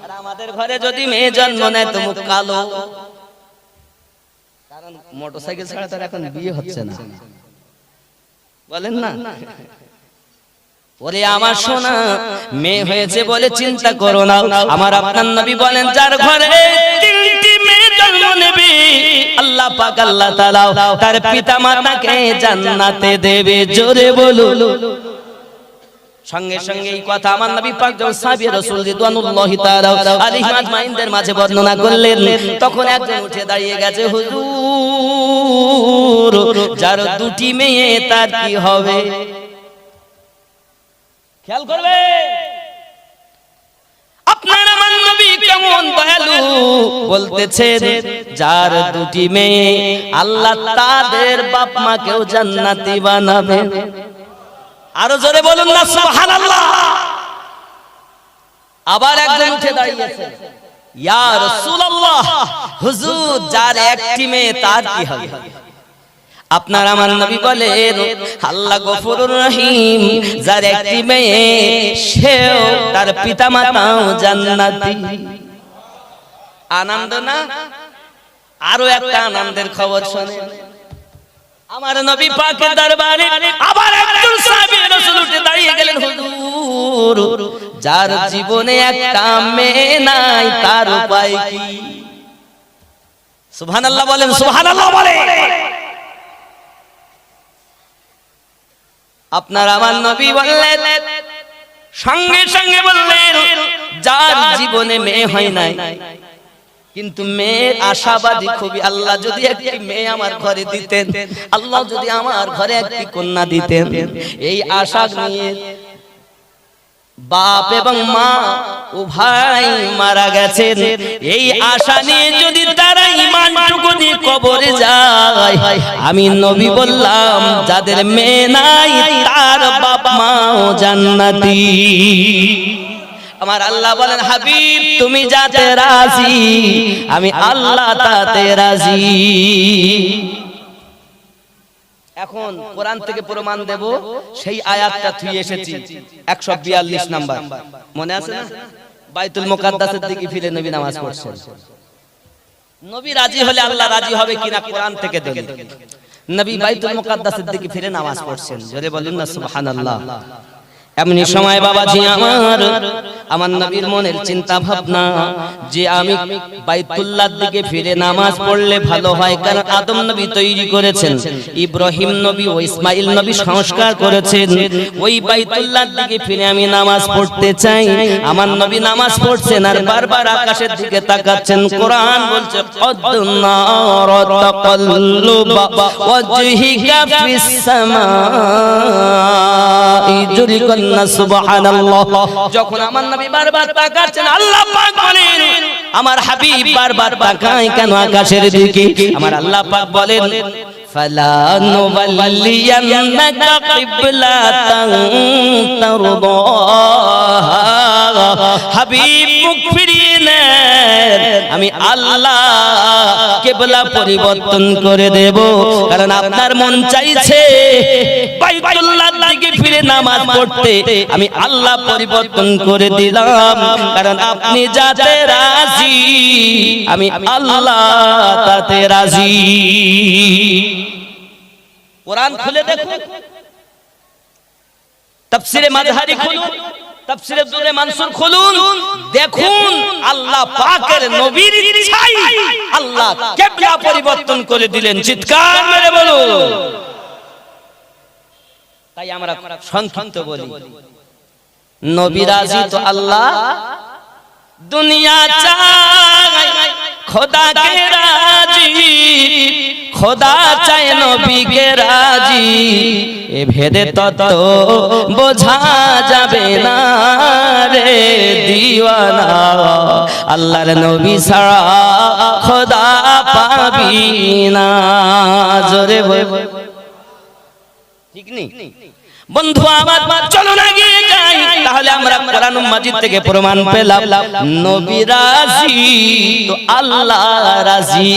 আর আমাদের ঘরে যদি মেয়ে জন্ম নেয় তো মুখ কালো, কারণ মোটরসাইকেল ছাড়া তার এখন বিয়ে হচ্ছে না, বলেন না? ওরে আমার সোনা, মেয়ে হয়েছে বলে চিন্তা করো না। আমার আপনার নবী বলেন, যার ঘরে 3টি মেয়ে জন্ম নেবে, আল্লাহ পাক আল্লাহ তাআলা তার পিতামাতাকে জান্নাতে দেবে। জোরে বলুন। সঙ্গে সঙ্গে এই কথা আমার নবী পাক যখন সাহাবী রাসূল রিদওয়ানুল্লাহি তাআলা আলাইহিম আজমাইনদের মাঝে বর্ণনা করলেন, তখন একজন উঠে দাঁড়িয়ে গেছে, হুজুর, যার 2টি মেয়ে তার কি হবে? খেয়াল করবে আপনার আমার নবী কেমন দয়ালু, বলতেছেন যার 2টি মেয়ে, আল্লাহ তাদের বাপ মাকেও জান্নাতি বানাবে। আরো জোরে বলুন না সুবহানাল্লাহ। আবার একজন উঠে দাঁড়িয়েছে, ইয়া রাসূলুল্লাহ, হুজুর, যার 1টি মেয়ে তার কি হবে? আপনার আমার নবী বলেন, আল্লাহ গফুরুর রহিম, যার 1টি মেয়ে সেও তার পিতামাতাও জান্নাতি। আনন্দ না? আরো একটা আনন্দের খবর শুনেন। আমার নবী পাকের দরবারে আবার একজন সাহাবী রাসূল উঠে দাঁড়িয়ে গেলেন, হুজুর যার জীবনে একটা মেয়ে নাই তার উপায় কি? সুবহানাল্লাহ বলেন, সুবহানাল্লাহ বলেন। আপনার আমার নবী বললেন, সঙ্গে সঙ্গে বললেন, যার জীবনে মেয়ে হয় নাই কিন্তু মেয়ের আশাবাদী খুবই, আল্লাহ যদি একটি মেয়ে আমার ঘরে দিতেন, আল্লাহ যদি আমার ঘরে একটি কন্যা দিতেন, এই আশা নিয়ে বাপ এবং মা উভয় মারা গেছেন, এই আশা নিয়ে যদি তারা ঈমানটুকু নিয়ে কবরে যায়, আমি নবী বললাম যাদের মেয়ে নাই তার বাপ মাও জান্নাতি। আমার আল্লাহ বলেন, হাবিব তুমি যাতে রাজি আমি আল্লাহ তাতে রাজি। এখন কোরআন থেকে প্রমাণ দেব, সেই আয়াতটা থুই এসেছি 142 নাম্বার, মনে আছে না? বাইতুল মুকাদ্দাসের দিকে ফিরে নবী নামাজ পড়ছেন। নবী রাজি হলে আল্লাহ রাজি হবে কিনা কোরআন থেকে দলিল। নবী বাইতুল মুকাদ্দাসের দিকে ফিরে নামাজ পড়ছেন, জোরে বলুন না সুবহানাল্লাহ। এমনি সময় বাবাজি আমার নবীর মনের চিন্তা ভাবনা যে আমি বাইতুল্লাহর দিকে ফিরে নামাজ পড়লে ভালো হয়, কারণ আদম নবী তৈরি করেছেন, ইব্রাহিম নবী ও ইসমাইল নবী সংস্কার করেছেন, ওই বাইতুল্লাহর দিকে ফিরে আমি নামাজ পড়তে চাই। আমার নবী নামাজ পড়ছেন আর বারবার আকাশের দিকে তাকাচ্ছেন। কোরআন বলছে, কদ নারা তাকাল্লুবা ওয়াজহিকা ফিস সামাই জুরিকান সুবহানাল্লাহ। যখন আমার নবী বারবার তাকাচ্ছেন, আল্লাহ পাক বলেন আমার হাবিব বারবার তাকায় কেন আকাশের দিকে? আমার আল্লাহ পাক বলেন, ফালা নুওয়াল্লিয়ান্নাকা কিবলাতান তারদাহা। হাবিব মুখ ফিরিয়ে নেন, আমি আল্লাহ কিবলা পরিবর্তন করে দেব, কারণ আপনার মন চাইছে বাইতুল্লাহর দিকে ফিরে নামাজ পড়তে, আমি আল্লাহ পরিবর্তন করে দিলাম, কারণ আপনি যাতে রাজি আমি আল্লাহ তাতে রাজি। কোরআন খুলে দেখুন, তাফসীরে মাযহারি খুলুন, তাফসীরে দুরে মানসুর খুলুন, দেখুন আল্লাহ পাকের নবীর ইচ্ছায় আল্লাহ কিবলা পরিবর্তন করে দিলেন। চিৎকার মেরে বলুন। তাই আমরা সংক্ষিপ্ত বলি, নবী রাজি তো আল্লাহ দুনিয়া চায় খোদাকে রাজি, খোদা চায় নবীকে রাজি, এ ভেদে তত বোঝা যাবে না রে দিওয়ানা, আল্লাহর নবী ছাড়া খোদা পাবি না। জোরে বল, ঠিক নেই বন্ধু আমার? চলুন এগিয়ে যাই, তাহলে আমরা কোরআন মাজিদ থেকে প্রমাণ পেলাম নবী রাজি তো আল্লাহ রাজি,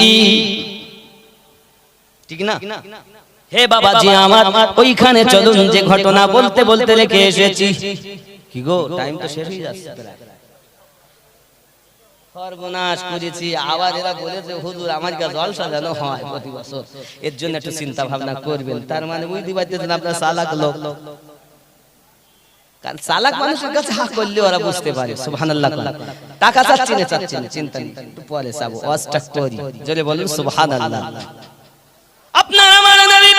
ঠিক না? হে বাবাজি আমার, ওইখানে চলুন যে ঘটনা বলতে বলতে রেখে এসেছি। কি গো, টাইম তো শেষ হয়ে যাচ্ছে। সর্বনাশ করেছি, আবার এরা বলেছে হুজুর আমার কাছে জলসা যেন হয় প্রতি বছর, এর জন্য একটু চিন্তা ভাবনা করবেন। তার মানে বুঝতে পারতেছেন আপনার চালাক লোক, কারণ চালাক মানুষের কাছে হা করলে ওরা বুঝতে পারে। সুবহানাল্লাহ। টাকা চাচ্ছি না, চাচ্ছি না, চিন্তা নেই, একটু পরে চাবো, ওয়াজটা করি। জোরে বলুন সুবহানাল্লাহ। আপনার আমার নবী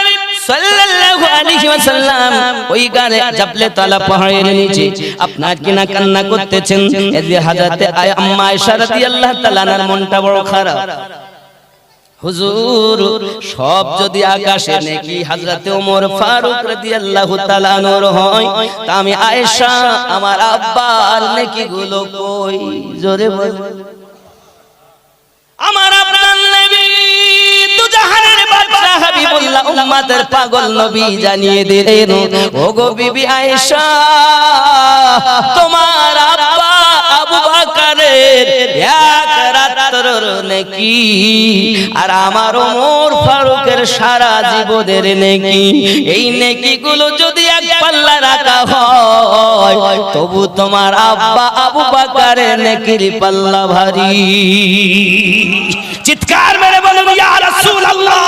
সাল্লাল্লাহু আলাইহি ওয়াসাল্লাম ওই গারে জাবলে তালা পাহাড়ের নিচে আপনার কিনা কান্না করতেছেন। এই যে হযরতে আম্মা আয়েশা রাদিয়াল্লাহু তাআলা আনহার মনটা বড় খারাপ। হুজুর সব যদি আকাশে নেকি হযরতে ওমর ফারুক রাদিয়াল্লাহু তাআলা আনহুর হয়, তা আমি আয়েশা আমার আব্বার নেকিগুলো কই? জোরে বল। আমার আপনার নবী দুজাহানের বাদশা হাবিবুল্লাহ উম্মতের পাগল নবী জানিয়ে দিলেন, ওগো বিবি আয়েশা, তোমার আব্বা আবু বকরের এক রাতের নেকি আর আমার ওমর ফারুকের সারা জীবনের নেকি, এই নেকিগুলো যদি এক পাল্লা রাখা হয় তবু তোমার আব্বা আবু বকরের নেকির পাল্লা ভারী। চিৎকার মেরে বলুন ইয়া রাসূলুল্লাহ।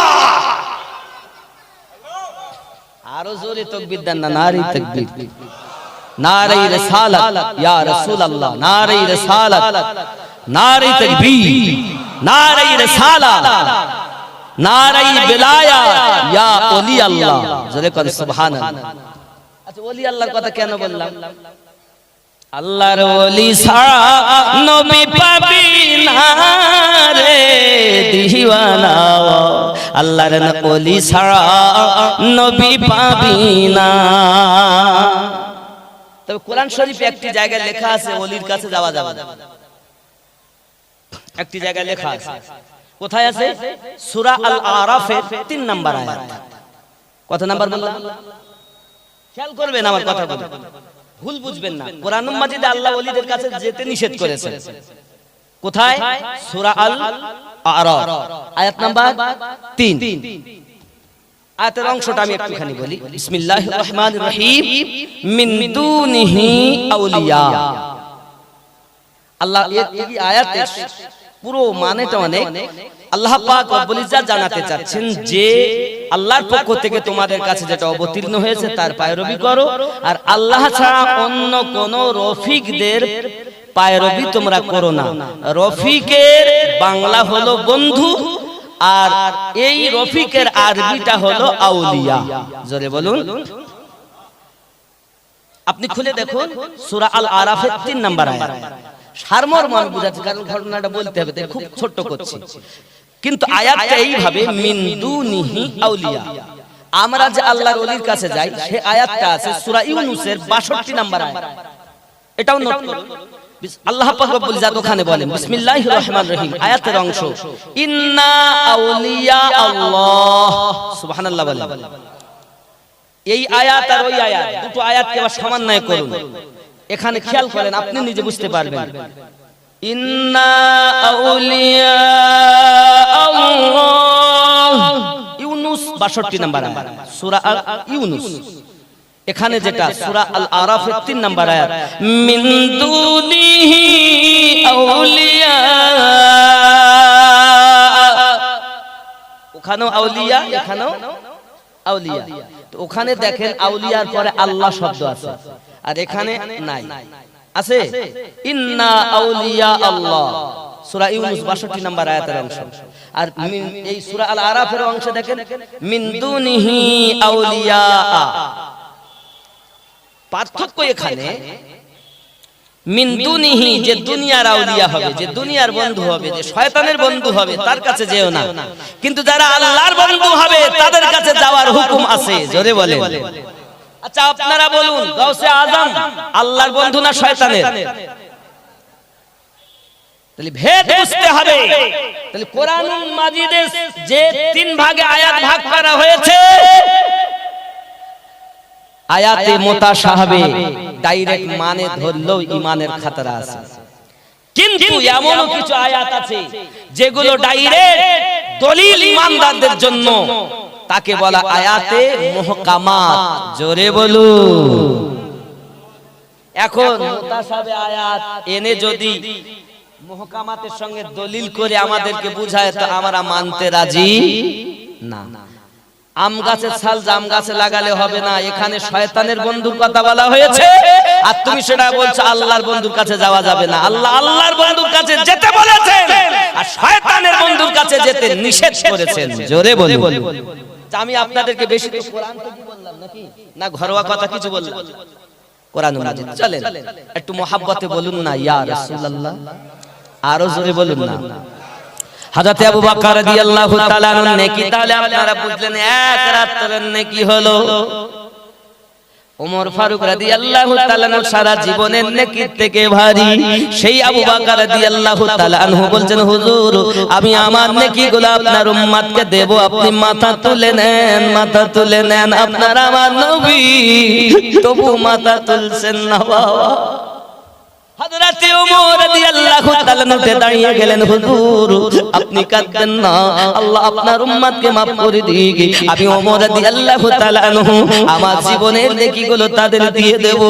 আরো জোরে তাকবীর দেন না, নারে তাকবীর, নারে রিসালাত ইয়া রাসূলুল্লাহ, নারে রিসালাত, নারে তাকবীর, নারে রিসালাত, নারে বিলায়াত ইয়া ওলি আল্লাহ, জোরে করে সুবহানাল্লাহ। আচ্ছা ওলি আল্লাহর কথা কেন বললাম? আল্লাহর ওলি ছাড়া নবী পাবি না রে দিওয়ানা, আল্লাহর ওলি ছাড়া নবী পাবি না। তবে কোরআন শরীফে একটি জায়গায় লেখা আছে ওলির কাছে যাওয়া যাবে না, একটি জায়গায় লেখা আছে। কোথায় আছে? সূরা আল আরাফের 3 নম্বর আয়াত। কত নাম্বার বললাম? খেয়াল করবেন আমার কথাগুলো, ভুল বুঝবেন না। কোরআন মাজিদে আল্লাহ ওলিদের কাছে যেতে নিষেধ করেছেন। কোথায়? সূরা আল আরাফ আয়াত নাম্বার 3। আয়াতের অংশটা আমি একটুখানি বলি। বিসমিল্লাহির রহমানির রহিম। মিন দুনিহি আউলিয়া। আল্লাহ এই আয়াতের পুরো মানেটা অনেক আল্লাহ পাক রব্বুল ইজ্জাত জানাতে চাচ্ছেন যে আল্লাহর পক্ষ থেকে তোমাদের কাছে যেটা অবতীর্ণ হয়েছে তার পায়রবি করো, আর আল্লাহ ছাড়া অন্য কোন রফিকদের পায়রবি তোমরা করো না। রফিকের বাংলা হলো বন্ধু, আর এই রফিকের আরবিটা হলো আউলিয়া। জোরে বলুন। আপনি খুলে দেখুন সূরা আল আরাফের 3 নম্বর আয়াত। সারমর্ম আমি বুঝাচ্ছি, কারণ ঘটনাটা বলতে হবে তাই খুব ছোট্ট করছি, কিন্তু আয়াতটা এইভাবে মিন দুনিহি আউলিয়া। আমরা যে আল্লাহর ওলির কাছে যাই সে আয়াতটা আছে সূরা ইউনূসের 62 নম্বর আয়াত। এটাও নোট করুন। আল্লাহ পাক রব্বুল ইজ্জাত ওখানে বলেন বিসমিল্লাহির রহমানির রহিম, আয়াতের অংশ ইন্না আউলিয়া আল্লাহ, সুবহানাল্লাহ বলেন। এই আয়াত আর ওই আয়াত দুটো আয়াতকে আবার সমন্বয় করুন। এখানে খেয়াল করেন, আপনি নিজে বুঝতে পারবেন। ইন্না আউলিয়া আল্লাহ, ইউনূস 62 নম্বর আয়াত, সূরা ইউনূস। এখানে যেটা সূরা আল আরাফের 3 নম্বর আয়াত, মিন দুনিহি আউলিয়া, ওখানেও আউলিয়া এখানেও আউলিয়া। তো ওখানে দেখেন আউলিয়ার পরে আল্লাহ শব্দ আছে, আর এখানে নাই। আছে ইন্না আউলিয়া আল্লাহ, সূরা ইউনূস 62 নম্বর আয়াতের অংশ। আর এই সূরা আল আরাফের অংশে দেখেন মিন দুনিহি আউলিয়া। পার্থক্য এখানে মিন দুনিহি, যে দুনিয়ার আউলিয়া হবে, যে দুনিয়ার বন্ধু হবে, যে শয়তানের বন্ধু হবে তার কাছে যেও না, কিন্তু যারা আল্লাহর বন্ধু হবে তাদের কাছে যাওয়ার হুকুম আছে। জোরে বলেন। আচ্ছা আপনারা বলুন, গাউসে আজম আল্লাহর বন্ধু না শয়তানের? তাহলে ভেদ বুঝতে হবে। তাহলে কোরআন মাজিদে যে 3 ভাগে আয়াত ভাগ করা হয়েছে, আয়াতে মুতাশাবিহ ডাইরেক্ট মানে ধরলেও ঈমানের খাতরা আছে, কিন্তু এমন কিছু আয়াত আছে যেগুলো ডাইরেক্ট দলিল ঈমানদারদের জন্য, তাকে বলা আয়াতে মুহকামাত। জোরে বলুন। এখন মুতাশাবিহ আয়াত এনে যদি মুহকামাতের সঙ্গে দলিল করে আমাদেরকে বুঝায় তো আমরা মানতে রাজি না। আম গাছের ছাল জাম গাছে লাগালে হবে না, এখানে শয়তানের বন্ধুর কথা বলা হয়েছে, আর তুমি সেটা বলছো আল্লাহর বন্ধুর কাছে যাওয়া যাবে না। আল্লাহ আল্লাহর বন্ধুর কাছে যেতে বলেছেন, আর শয়তানের বন্ধুর কাছে যেতে নিষেধ করেছেন। জোরে বলুন। আমি আপনাদেরকে বেশি তো কোরআন থেকে বললাম নাকি, না ঘরোয়া কথা কিছু বললাম? কোরআন মাজিদ চলেন একটু মহাব্বতে বলুন না ইয়া রাসূলুল্লাহ, আরো জোরে বলুন না। হযরত আবু বকর রাদিয়াল্লাহু তাআলা আনহু নেকি, তাহলে আপনারা বুঝলেন এক রাতের নেকি হলো। ওমর ফারুক রাদিয়াল্লাহু তাআলা আনহু সারা জীবনের নেকি থেকে ভারী, সেই আবু বকর রাদিয়াল্লাহু তাআলা আনহু বলছেন হুজুর আমি আমার নেকিগুলো আপনার উম্মতকে দেব, আপনি মাথা তুলে নেন, মাথা তুলে নেন। আপনার আমার নবী তবু মাথা তুলছেন না বাবা। হযরত ওমর রাদিয়াল্লাহু তাআলা উঠে দাঁড়িয়ে গেলেন, হুজুর আপনি কাঁদবেন না, আল্লাহ আপনার উম্মতকে maaf করে দিক। আমি ওমর রাদিয়াল্লাহু তাআলা আনহু আমার জীবনের নেকিগুলো তাদের দিয়ে দেব।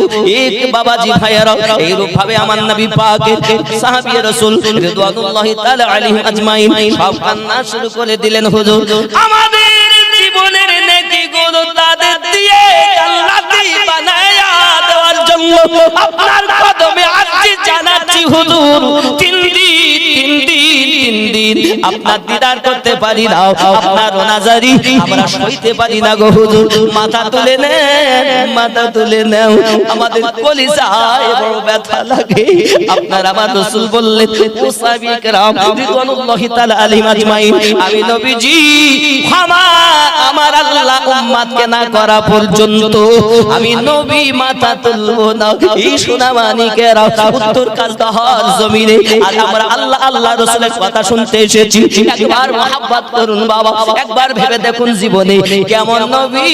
এক বাবাজি ভাইয়ারা, এইরূপ ভাবে আমার নবী পাকের সাহাবী রাসূল রিদওয়ানুল্লাহি তাআলা আলাইহিম আজমাইন সব কান্না শুরু করে দিলেন। হুজুর আমাদের জীবনের নেকিগুলো তাদের দিয়ে জান্নাতি বানায়া দেওয়ার জন্য আপনার কদমে আরজি জানাচ্ছি হুজুর। তিন দিন আপনার দিদার করতে পারি না, আপনার রোনাজারি আমরা সইতে পারি না গো হুজুর। মাথা তুলে নেন, মাথা তুলে নাও, আমাদের কলিজায় বড় ব্যথা লাগে। আপনার আমার রাসূল বললেন সাহাবায়ে কেরাম রিদওয়ানুল্লাহি তাআলা আলাইহিম আজমাইন, আমি নবীজি ক্ষমা আমার আল্লাহ উম্মতকে না করা পর্যন্ত আমি নবী মাথা তুলবো না। এই সোনামানিকেরা উত্তর কাজদাহার জমিনে আর আমরা আল্লাহ আল্লাহ রাসূলের কথা শুনতে এসেছি। একবার মহব্বত করুন বাবা, একবার ভেবে দেখুন জীবনে কেমন নবী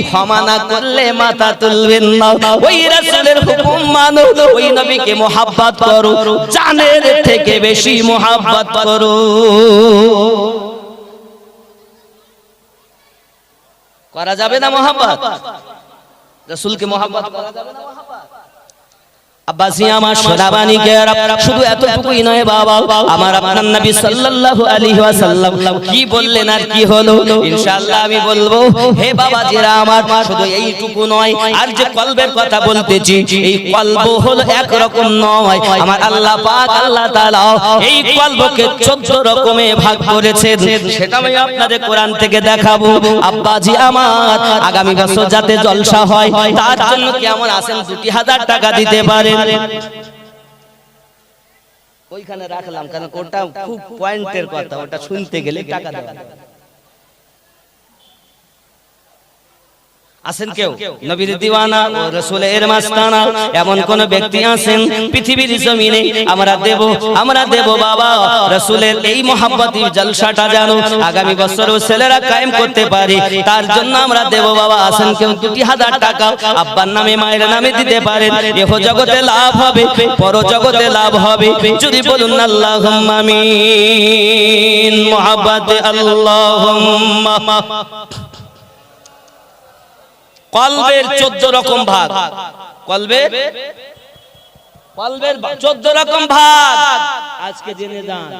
ক্ষমা না করলে মাথা তুলবেন না। ওই রাসূলের হুকুম মানো, ওই নবীকে মহব্বত করো, জানের থেকে বেশি মহব্বত করো। করা যাবে না মহব্বত? রাসূলকে মহব্বত করা যাবে না? আব্বাসি আমার সোনাবানি কেরা, শুধু এতটুকুই নয় বাবা, আমার আপনার নবী সাল্লাল্লাহু আলাইহি ওয়াসাল্লাম কি বললেন আর কি হলো ইনশাআল্লাহ আমি বলবো। হে বাবাজিরা আমার, শুধু এইটুকু নয়, আর যে কলবের কথা বলতেছি, এই কলব হলো এক রকম নয়। আমার আল্লাহ পাক আল্লাহ তাআলা এই কলবকে 14 রকমে ভাগ করেছেন, সেটা আমি আপনাদের কোরআন থেকে দেখাবো। আব্বাজি আমার, আগামী বছর যাতে জলসা হয় তার জন্য কেমন আছেন 2000 টাকা দিতে পারেন। ওইখানে রাখলাম, কারণ ওটা খুব পয়েন্টের কথা, ওটা শুনতে গেলে টাকা দেওয়া। আছেন কেউ নবীর দিওয়ানা ও রাসূলের মাস্তানা এমন কোন ব্যক্তি আছেন পৃথিবীর জমিনে? আমরা দেব বাবা রাসূলের এই মহব্বতের জলসাটা জানো আগামী বছরও ছেলেরা কায়েম করতে পারে, তার জন্য আমরা দেব বাবা। আছেন কেউ 2000 টাকা আব্বার নামে মায়ের নামে দিতে পারেন? ইহ জগতে লাভ হবে, পর জগতে লাভ হবে, যদি বলুন আল্লাহুম্মা আমিন। মহব্বতে আল্লাহুম্মা। কলবের 14 রকম ভাগ, কলবের 14 রকম ভাগ আজকে জেনে যান।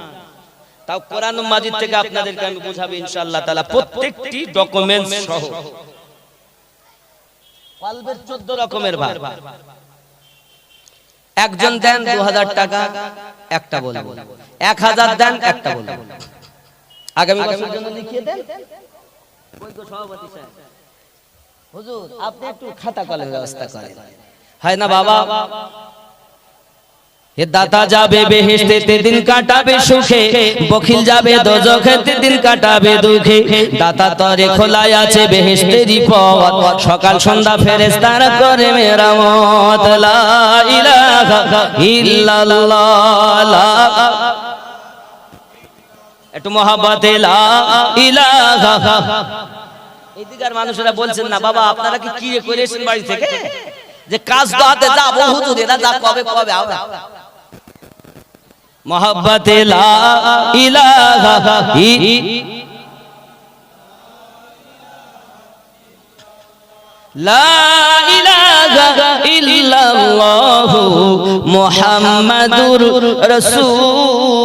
তাও কোরআন মাজিদ থেকে আপনাদেরকে আমি বুঝাবো ইনশাআল্লাহ তাআলা, প্রত্যেকটি ডকুমেন্টস সহ। কলবের 14 রকমের ভাগ। একজন দেন 2000 টাকা, একটা বলবো। 1000 দেন, একটা বলবো। আগামী বছরের জন্য লিখিয়ে দেন। ওই তো সভাপতি সাহেব, হুজুর আপনি একটু খাতা কলমের ব্যবস্থা করেন, হয় না বাবা? হে দাতা যাবে বেহেশতে দিন কাটাবে সুখে, বখিল যাবে দোজখে দিন কাটাবে দুঃখে। দাতা তরে খোলাই আছে বেহেশতেরই পথ, সকাল সন্ধ্যা ফেরেশতারা করে মেরামত। লা ইলাহা ইল্লাল্লাহ, একটু মহব্বতে লা ইলাহা। এদিকার মানুষেরা বলছেন না বাবা আপনারা কি করেছেন বাড়ি থেকে, যে কাজ দাওয়াতে যাবো হুজুর, এরা যা কবে কবে হবে। মহব্বতে লা ইলাহা লা ইলাহা ইল্লাল্লাহু মুহাম্মাদুর রাসূলুল্লাহ।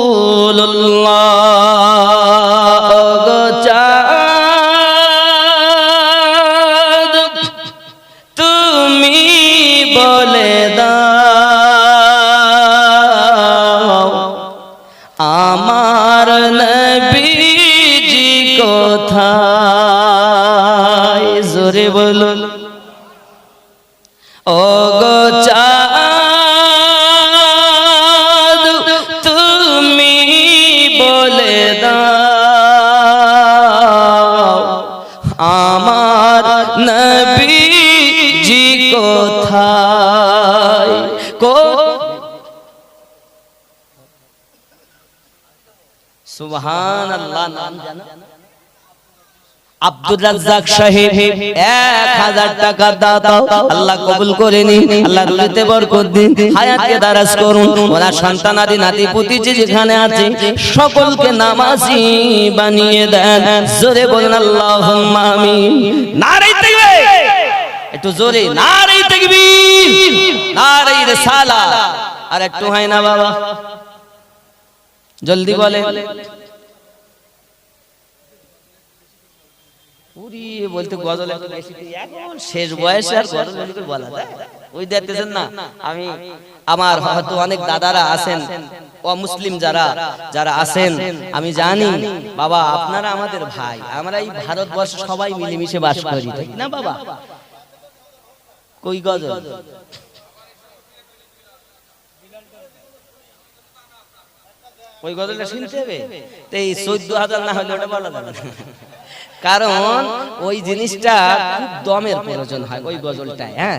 বলে দাও আমার নবীজি কোথায়, জোরে বলুন। ও গো চাঁদ তুমি বলে দাও আমার নবীজি কোথায়। সুবহানাল্লাহ, নাম জানো? আব্দুর রাজ্জাক সাহেব 1000 টাকা দাতা, আল্লাহ কবুল করে নিন, আল্লাহ রুজিতে বরকত দিন, হায়াতকে দারাজ করুন। ওনার সন্তানাদি নাতি পুতি যেখানে আছে সকলকে নামাজি বানিয়ে দেন। জোরে বলুন আল্লাহুম্মা আমিন। নারে তাকবীর, একটু জোরে নারে তাকবীর, নারে রিসালাত। আর একটু হয় না বাবা, জলদি বলে। পুরি বলতে গজল একটু বেশি, এখন শেষ বয়সে আর গজল বলা যায়? ওই দেখতেছেন না, আমি আমার হয়তো অনেক দাদারা আছেন অমুসলিম যারা আছেন, আমি জানি বাবা আপনারা আমাদের ভাই, আমরা এই ভারতবর্ষে সবাই মিলেমিশে বাস করি, ঠিক না বাবা? কই গজল ওই গজলটা শুনতে হবে তো, এই 14,000 না হলে ওটা বলা যাবে না। কারণ ওই জিনিসটা খুব দমের প্রয়োজন হয় ওই গজলটায়, হ্যাঁ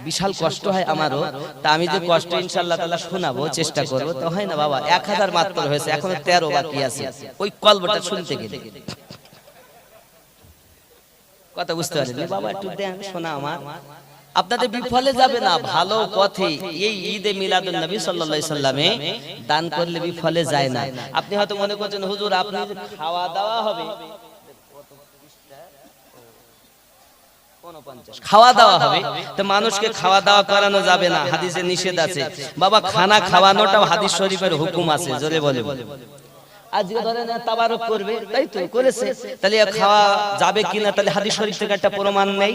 বিশাল কষ্ট হয় আমারও। তা আমি যে কষ্ট ইনশাআল্লাহ তাআলা শোনাবো, চেষ্টা করবো, তো হয় না বাবা, 1000 মাত্র হয়েছে, এখনো 13 বাকি আছে ওই কলবটা শুনতে গেলে। কথা বুঝতে পারলেন বাবা? একটু দেন শোনা আমার, আপনাদের বিফলে যাবে না, ভালো পথে এই ঈদে মিলাদুন নবী সাল্লাল্লাহু আলাইহি সাল্লামে দান করলে বিফলে যায় না। আপনি হয়তো মনে করছেন হুজুর আপনি খাওয়া দাওয়া হবে, খাওয়া দাওয়া হবে তো মানুষকে খাওয়া দাওয়া করানো যাবে না, হাদিসে নিষেধ আছে। বাবা খানা খাওয়ানোটাও হাদিস শরীফের হুকুম আছে, জোরে বলে। আজকে ধরেন তাবারক করবে, তাই তো করেছে, তাহলে খাওয়া যাবে কিনা তাহলে হাদিস শরীফ থেকে একটা প্রমাণ নেই।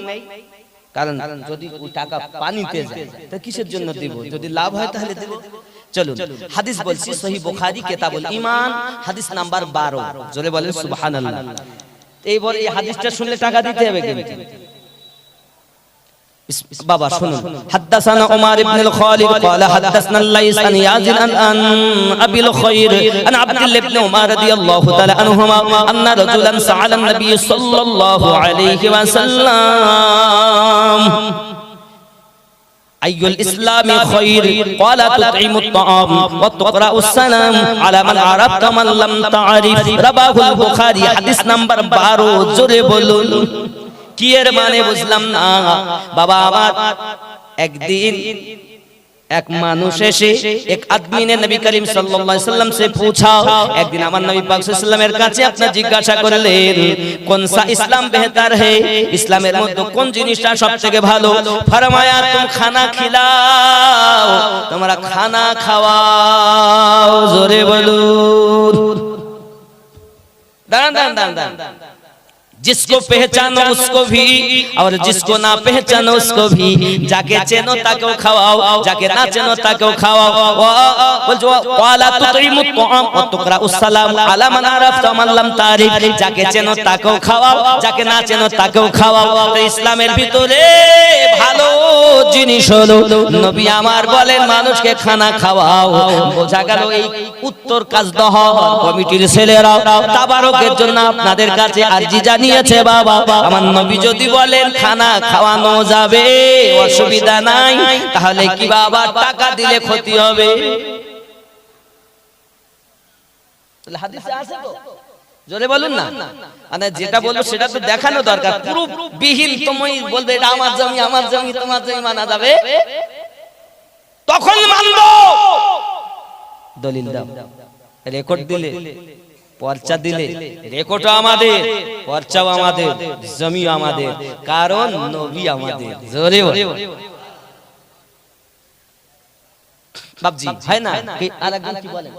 কারণ যদি ওই টাকা পানিতে যায় তা কিসের জন্য দিব? যদি লাভ হয় তাহলে দেব। চলুন হাদিস বলছি, সহিহ বুখারী কিতাবুল ঈমান হাদিস নাম্বার 12, জোরে বলেন সুবহানাল্লাহ। এইবার এই হাদিসটা শুনলে টাকা দিতে হবে কিন্তু। বাবা শুনুন, হাদাসানা উমার ইবনে খালিদ قال حدثنا الليث عن يزيد عن ابي الخير عن عبد الله بن عمر رضي الله تعالى عنهما ان رجلا سأل النبي صلى الله عليه وسلم أي الإسلام خير قال تطعم الطعام وتقرأ السلام على من عرفت من لم تعرف رواه البخاري حديث نمبر 12 জোরে বলুন। কি এর মানে বুঝলাম না বাবা। আমার একদিন एक मानुष एसे एक आदमी ने नबी करीम सल्लल्लाहु अलैहि वसल्लम से पूछा, एक दिन আমার নবী পাক সাল্লাল্লাহু আলাইহি ওয়াসাল্লামের কাছে আপনি জিজ্ঞাসা করলেন কোন সা ইসলাম বেहतर है, ইসলামের মধ্যে কোন জিনিসটা সবথেকে ভালো? ফরমায়া तुम खाना खिलाओ, তোমরা খানা খাওয়াও, জোরে বলুন। দাঁড়ান দাঁড়ান দাঁড়ান, जिसको पहचानो उसको भी और जिसको ना पहचानो उसको भी, जाके चेनो ताको खाओ, जाके ना चेनो ताको खाओ। बोलो वाला तुतिमुत तुआम व तुकराउस सलाम अला मन अरफता मान लम तारिफ, जाके चेनो ताको खाओ, जाके ना चेनो ताको खाओ। तो ইসলামের ভিতরে ভালো জিনিস হলো নবী আমার বলেন মানুষকে খানা খাওয়াও। বোঝা গেল এই উত্তর কাজদহ কমিটির ছেলেরা তাবারকের জন্য আপনাদের কাছে আরজি জানিয়েছে বাবা, আমার নবী যদি বলেন খানা খাওয়ানো যাবে অসুবিধা নাই, তাহলে কি বাবা টাকা দিলে ক্ষতি হবে? তাহলে হাদিসে আছে তো, জোরে বলুন না। মানে যেটা বলবো সেটা তো দেখানো দরকার, পুরো বিহীন তুমি বলবে এটা আমার জমি আমার জমি তোমার জমি মানা যাবে, তখন মানবো। দলিল দাও, রেকর্ড দিলে, পর্চা দিলে, রেকর্ডও আমাদের, পর্চাও আমাদের, জমিও আমাদের, কারণ নবী আমাদের। জোরে বলে বাপজি, হয় না? আরেকজন কি বলেন?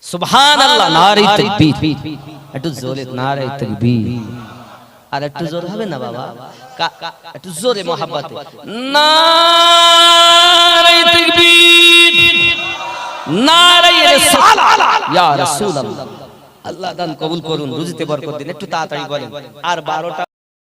সুবহানাল্লাহ, নারে তাকবীর, একটু জোরে নারে তাকবীর। আর একটু জোরে হবে না বাবা, একটু জোরে মহব্বতে নারে তাকবীর, নারে রিসালাত ইয়া রাসূলুল্লাহ। আল্লাহ দান কবুল করুন, রুজিতে বরকত দিন। একটু তাড়াতাড়ি বলেন। আর 12টা